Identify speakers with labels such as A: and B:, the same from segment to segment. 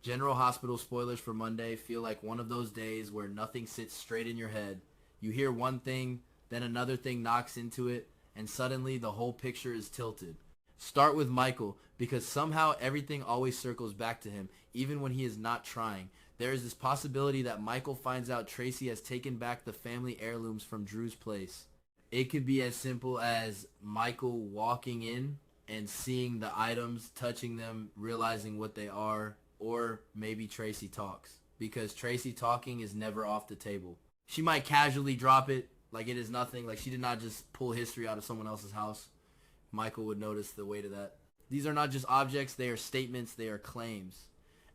A: General Hospital spoilers for Monday feel like one of those days where nothing sits straight in your head. You hear one thing, then another thing knocks into it, and suddenly the whole picture is tilted. Start with Michael, because somehow everything always circles back to him, even when he is not trying. There is this possibility that Michael finds out Tracy has taken back the family heirlooms from Drew's place. It could be as simple as Michael walking in and seeing the items, touching them, realizing what they are, or maybe Tracy talks. Because Tracy talking is never off the table. She might casually drop it like it is nothing, like she did not just pull history out of someone else's house. Michael would notice the weight of that. These are not just objects, they are statements, they are claims.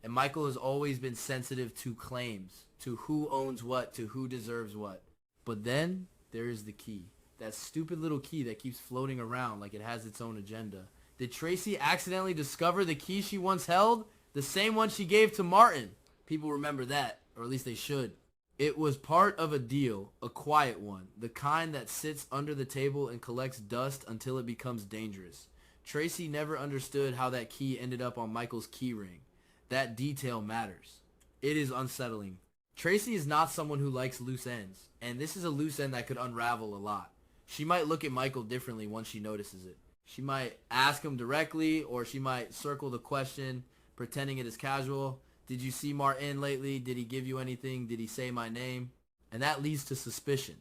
A: And Michael has always been sensitive to claims, to who owns what, to who deserves what. But then there is the key. That stupid little key that keeps floating around like it has its own agenda. Did Tracy accidentally discover the key she once held? The same one she gave to Martin. People remember that, or at least they should. It was part of a deal, a quiet one, the kind that sits under the table and collects dust until it becomes dangerous. Tracy never understood how that key ended up on Michael's key ring. That detail matters. It is unsettling. Tracy is not someone who likes loose ends, and this is a loose end that could unravel a lot. She might look at Michael differently once she notices it. She might ask him directly, or she might circle the question, pretending it is casual. Did you see Martin lately? Did he give you anything? Did he say my name? And that leads to suspicion.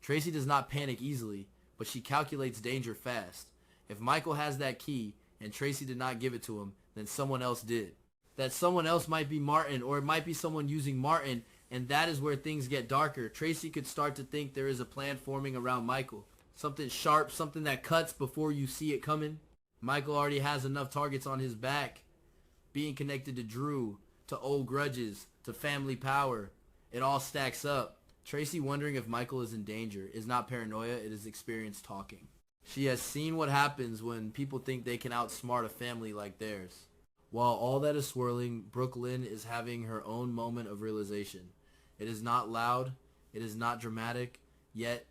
A: Tracy does not panic easily, but she calculates danger fast. If Michael has that key, and Tracy did not give it to him, then someone else did. That someone else might be Martin, or it might be someone using Martin, and that is where things get darker. Tracy could start to think there is a plan forming around Michael. Something sharp, something that cuts before you see it coming. Michael already has enough targets on his back. Being connected to Drew, to old grudges, to family power. It all stacks up. Tracy wondering if Michael is in danger is not paranoia, it is experience talking. She has seen what happens when people think they can outsmart a family like theirs. While all that is swirling, Brooke Lynn is having her own moment of realization. It is not loud, it is not dramatic, yet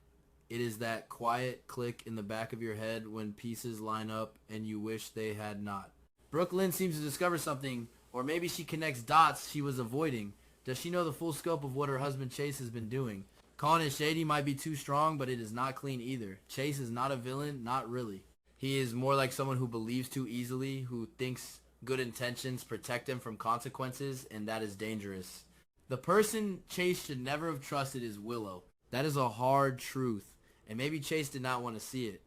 A: it is that quiet click in the back of your head when pieces line up and you wish they had not. Brooke Lynn seems to discover something, or maybe she connects dots she was avoiding. Does she know the full scope of what her husband Chase has been doing? Calling it shady might be too strong, but it is not clean either. Chase is not a villain, not really. He is more like someone who believes too easily, who thinks good intentions protect him from consequences, and that is dangerous. The person Chase should never have trusted is Willow. That is a hard truth, and maybe Chase did not want to see it.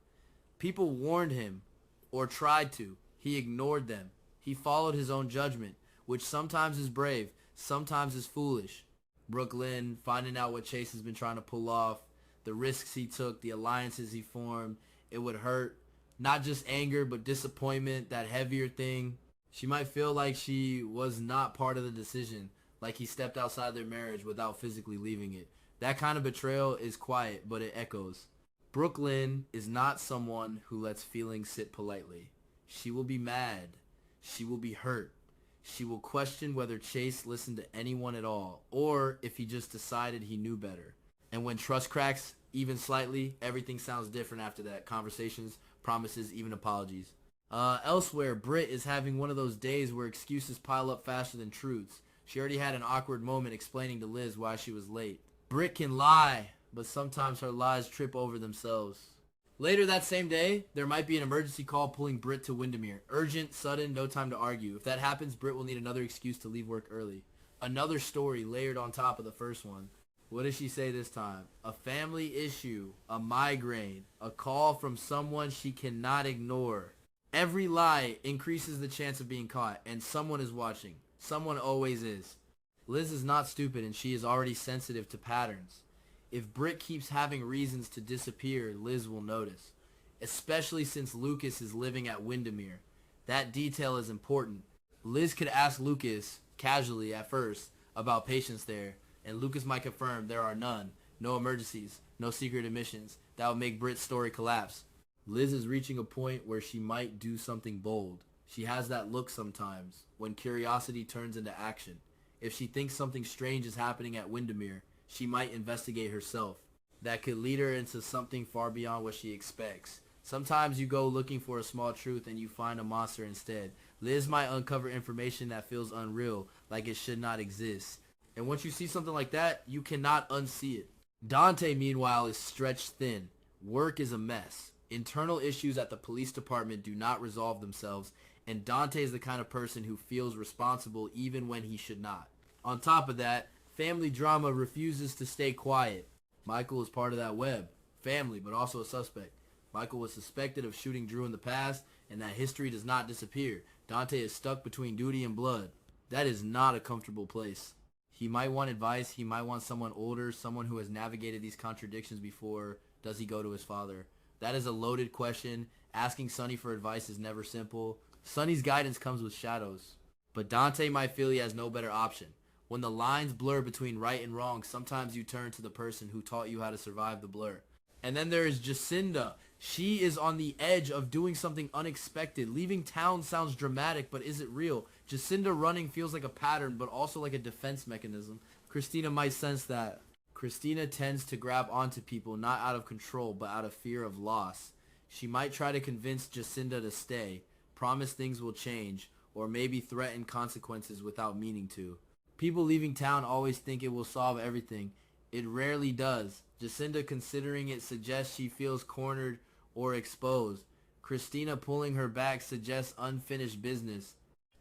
A: People warned him, or tried to. He ignored them. He followed his own judgment, which sometimes is brave, sometimes is foolish. Brooke Lynn, finding out what Chase has been trying to pull off, the risks he took, the alliances he formed, it would hurt. Not just anger, but disappointment, that heavier thing. She might feel like she was not part of the decision, like he stepped outside their marriage without physically leaving it. That kind of betrayal is quiet, but it echoes. Brooke Lynn is not someone who lets feelings sit politely. She will be mad. She will be hurt. She will question whether Chase listened to anyone at all, or if he just decided he knew better. And when trust cracks, even slightly, everything sounds different after that. Conversations, promises, even apologies. Elsewhere, Britt is having one of those days where excuses pile up faster than truths. She already had an awkward moment explaining to Liz why she was late. Britt can lie, but sometimes her lies trip over themselves. Later that same day, there might be an emergency call pulling Britt to Windermere. Urgent, sudden, no time to argue. If that happens, Britt will need another excuse to leave work early. Another story layered on top of the first one. What does she say this time? A family issue, a migraine, a call from someone she cannot ignore. Every lie increases the chance of being caught, and someone is watching. Someone always is. Liz is not stupid, and she is already sensitive to patterns. If Britt keeps having reasons to disappear, Liz will notice. Especially since Lucas is living at Windermere. That detail is important. Liz could ask Lucas, casually at first, about patients there, and Lucas might confirm there are none. No emergencies, no secret admissions. That would make Britt's story collapse. Liz is reaching a point where she might do something bold. She has that look sometimes, when curiosity turns into action. If she thinks something strange is happening at Windermere, she might investigate herself. That could lead her into something far beyond what she expects. Sometimes you go looking for a small truth and you find a monster instead. Liz might uncover information that feels unreal, like it should not exist. And once you see something like that, you cannot unsee it. Dante, meanwhile, is stretched thin. Work is a mess. Internal issues at the police department do not resolve themselves, and Dante is the kind of person who feels responsible even when he should not. On top of that, family drama refuses to stay quiet. Michael is part of that web. Family, but also a suspect. Michael was suspected of shooting Drew in the past, and that history does not disappear. Dante is stuck between duty and blood. That is not a comfortable place. He might want advice. He might want someone older, someone who has navigated these contradictions before. Does he go to his father? That is a loaded question. Asking Sonny for advice is never simple. Sonny's guidance comes with shadows. But Dante might feel he has no better option. When the lines blur between right and wrong, sometimes you turn to the person who taught you how to survive the blur. And then there is Jacinda. She is on the edge of doing something unexpected. Leaving town sounds dramatic, but is it real? Jacinda running feels like a pattern, but also like a defense mechanism. Christina might sense that. Christina tends to grab onto people not out of control, but out of fear of loss. She might try to convince Jacinda to stay, promise things will change, or maybe threaten consequences without meaning to. People leaving town always think it will solve everything. It rarely does. Jacinda considering it suggests she feels cornered or exposed. Christina pulling her back suggests unfinished business.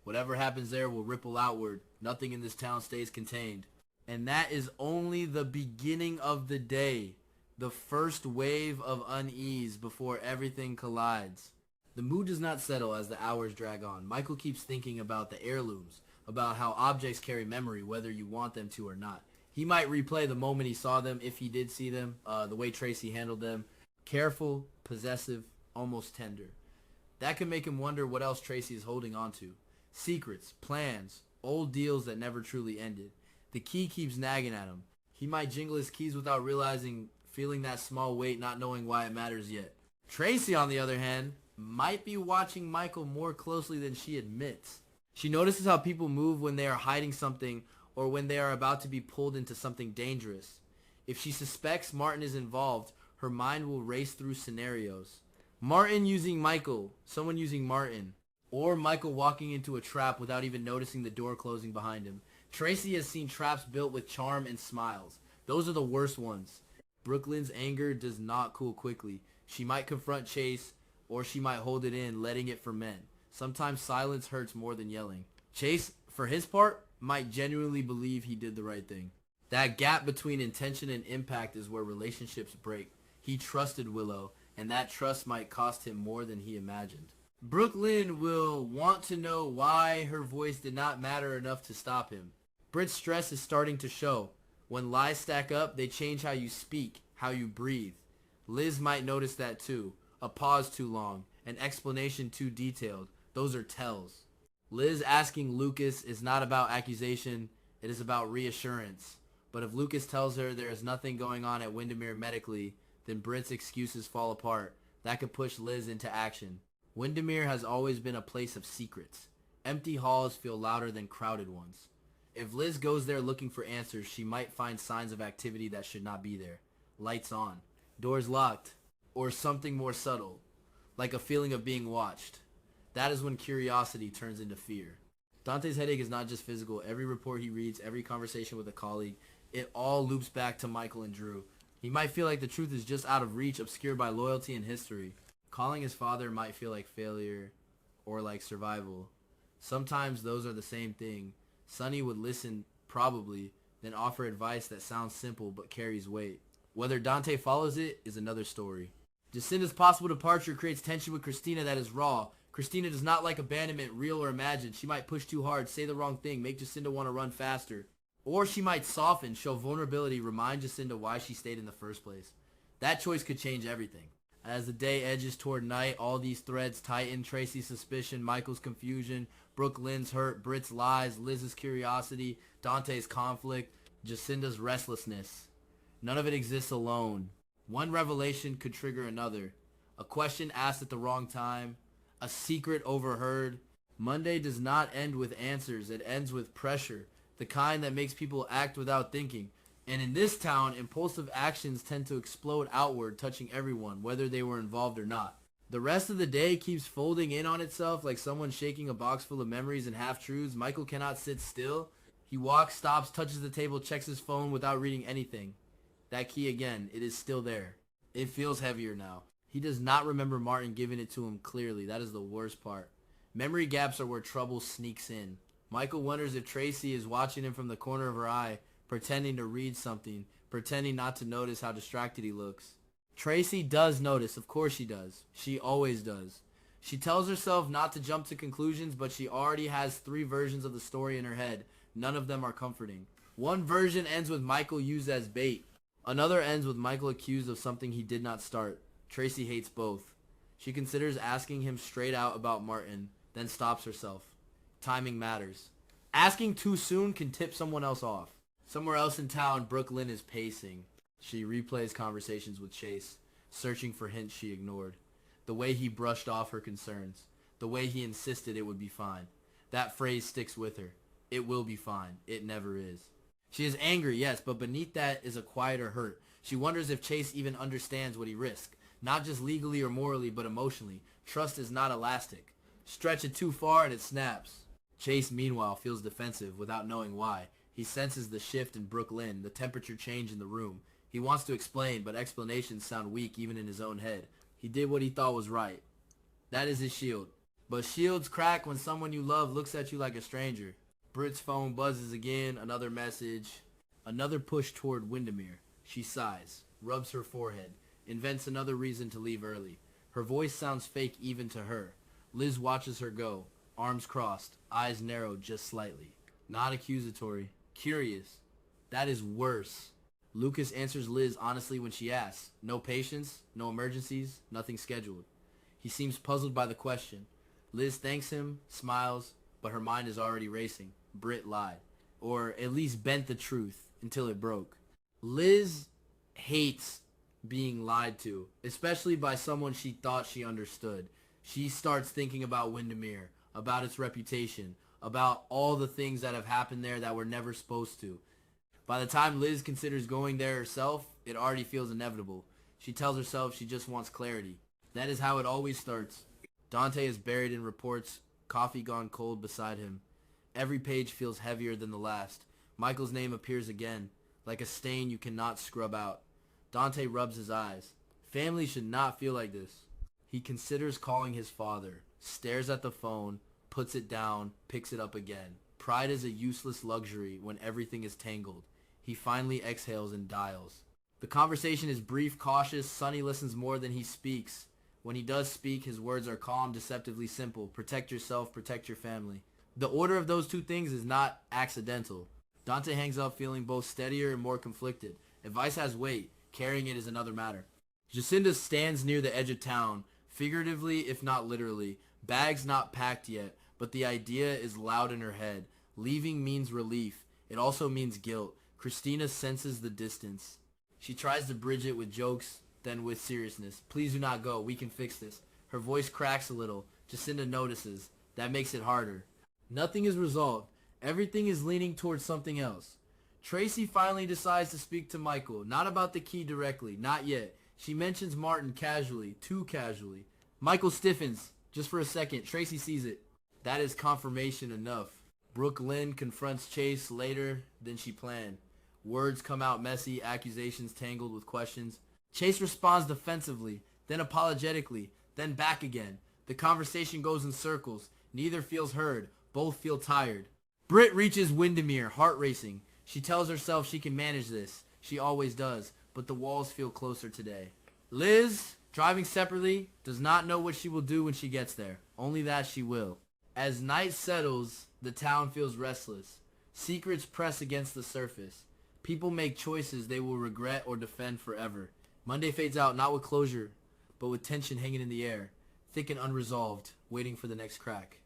A: Whatever happens there will ripple outward. Nothing in this town stays contained. And that is only the beginning of the day. The first wave of unease before everything collides. The mood does not settle as the hours drag on. Michael keeps thinking about the heirlooms, about how objects carry memory whether you want them to or not. He might replay the moment he saw them, if he did see them, the way Tracy handled them. Careful, possessive, almost tender. That could make him wonder what else Tracy is holding on to. Secrets, plans, old deals that never truly ended. The key keeps nagging at him. He might jingle his keys without realizing, feeling that small weight, not knowing why it matters yet. Tracy, on the other hand, might be watching Michael more closely than she admits. She notices how people move when they are hiding something or when they are about to be pulled into something dangerous. If she suspects Martin is involved, her mind will race through scenarios. Martin using Michael, someone using Martin, or Michael walking into a trap without even noticing the door closing behind him. Tracy has seen traps built with charm and smiles. Those are the worst ones. Brooklyn's anger does not cool quickly. She might confront Chase, or she might hold it in, letting it ferment. Sometimes silence hurts more than yelling. Chase, for his part, might genuinely believe he did the right thing. That gap between intention and impact is where relationships break. He trusted Willow, and that trust might cost him more than he imagined. Brooklyn will want to know why her voice did not matter enough to stop him. Britt's stress is starting to show. When lies stack up, they change how you speak, how you breathe. Liz might notice that too. A pause too long, an explanation too detailed. Those are tells. Liz asking Lucas is not about accusation, it is about reassurance. But if Lucas tells her there is nothing going on at Windermere medically, then Britt's excuses fall apart. That could push Liz into action. Windermere has always been a place of secrets. Empty halls feel louder than crowded ones. If Liz goes there looking for answers, she might find signs of activity that should not be there. Lights on, doors locked, or something more subtle, like a feeling of being watched. That is when curiosity turns into fear. Dante's headache is not just physical. Every report he reads, every conversation with a colleague, it all loops back to Michael and Drew. He might feel like the truth is just out of reach, obscured by loyalty and history. Calling his father might feel like failure or like survival. Sometimes those are the same thing. Sonny would listen, probably, then offer advice that sounds simple but carries weight. Whether Dante follows it is another story. Jacinda's possible departure creates tension with Christina that is raw. Christina does not like abandonment, real or imagined. She might push too hard, say the wrong thing, make Jacinda want to run faster. Or she might soften, show vulnerability, remind Jacinda why she stayed in the first place. That choice could change everything. As the day edges toward night, all these threads tighten. Tracy's suspicion, Michael's confusion, Brooklyn's hurt, Britt's lies, Liz's curiosity, Dante's conflict, Jacinda's restlessness. None of it exists alone. One revelation could trigger another. A question asked at the wrong time. A secret overheard. Monday does not end with answers. It ends with pressure. The kind that makes people act without thinking. And in this town, impulsive actions tend to explode outward, touching everyone, whether they were involved or not. The rest of the day keeps folding in on itself like someone shaking a box full of memories and half-truths. Michael cannot sit still. He walks, stops, touches the table, checks his phone without reading anything. That key again, it is still there. It feels heavier now. He does not remember Martin giving it to him clearly. That is the worst part. Memory gaps are where trouble sneaks in. Michael wonders if Tracy is watching him from the corner of her eye, pretending to read something, pretending not to notice how distracted he looks. Tracy does notice, of course she does. She always does. She tells herself not to jump to conclusions, but she already has 3 versions of the story in her head. None of them are comforting. One version ends with Michael used as bait. Another ends with Michael accused of something he did not start. Tracy hates both. She considers asking him straight out about Martin, then stops herself. Timing matters. Asking too soon can tip someone else off. Somewhere else in town, Brooke Lynn is pacing. She replays conversations with Chase, searching for hints she ignored. The way he brushed off her concerns. The way he insisted it would be fine. That phrase sticks with her. It will be fine. It never is. She is angry, yes, but beneath that is a quieter hurt. She wonders if Chase even understands what he risked. Not just legally or morally, but emotionally. Trust is not elastic. Stretch it too far and it snaps. Chase, meanwhile, feels defensive without knowing why. He senses the shift in Brooke Lynn, the temperature change in the room. He wants to explain, but explanations sound weak even in his own head. He did what he thought was right. That is his shield. But shields crack when someone you love looks at you like a stranger. Britt's phone buzzes again, another message. Another push toward Windermere. She sighs, rubs her forehead, invents another reason to leave early. Her voice sounds fake even to her. Liz watches her go, arms crossed, eyes narrowed just slightly. Not accusatory, curious. That is worse. Lucas answers Liz honestly when she asks. No patients, no emergencies, nothing scheduled. He seems puzzled by the question. Liz thanks him, smiles, but her mind is already racing. Britt lied. Or at least bent the truth until it broke. Liz hates being lied to, especially by someone she thought she understood. She starts thinking about Windermere, about its reputation, about all the things that have happened there that were never supposed to. By the time Liz considers going there herself, it already feels inevitable. She tells herself she just wants clarity. That is how it always starts. Dante is buried in reports, coffee gone cold beside him. Every page feels heavier than the last. Michael's name appears again, like a stain you cannot scrub out. Dante rubs his eyes. Family should not feel like this. He considers calling his father, stares at the phone, puts it down, picks it up again. Pride is a useless luxury when everything is tangled. He finally exhales and dials. The conversation is brief, cautious. Sonny listens more than he speaks. When he does speak, his words are calm, deceptively simple. Protect yourself, protect your family. The order of those two things is not accidental. Dante hangs up feeling both steadier and more conflicted. Advice has weight. Carrying it is another matter. Jacinda stands near the edge of town, figuratively if not literally. Bags not packed yet, but the idea is loud in her head. Leaving means relief. It also means guilt. Christina senses the distance. She tries to bridge it with jokes, then with seriousness. Please do not go. We can fix this. Her voice cracks a little. Jacinda notices. That makes it harder. Nothing is resolved. Everything is leaning towards something else. Tracy finally decides to speak to Michael. Not about the key directly. Not yet. She mentions Martin casually. Too casually. Michael stiffens. Just for a second. Tracy sees it. That is confirmation enough. Brooke Lynn confronts Chase later than she planned. Words come out messy, accusations tangled with questions. Chase responds defensively, then apologetically, then back again. The conversation goes in circles. Neither feels heard. Both feel tired. Britt reaches Windermere, heart racing. She tells herself she can manage this. She always does, but the walls feel closer today. Liz, driving separately, does not know what she will do when she gets there. Only that she will. As night settles, the town feels restless. Secrets press against the surface. People make choices they will regret or defend forever. Monday fades out, not with closure, but with tension hanging in the air, thick and unresolved, waiting for the next crack.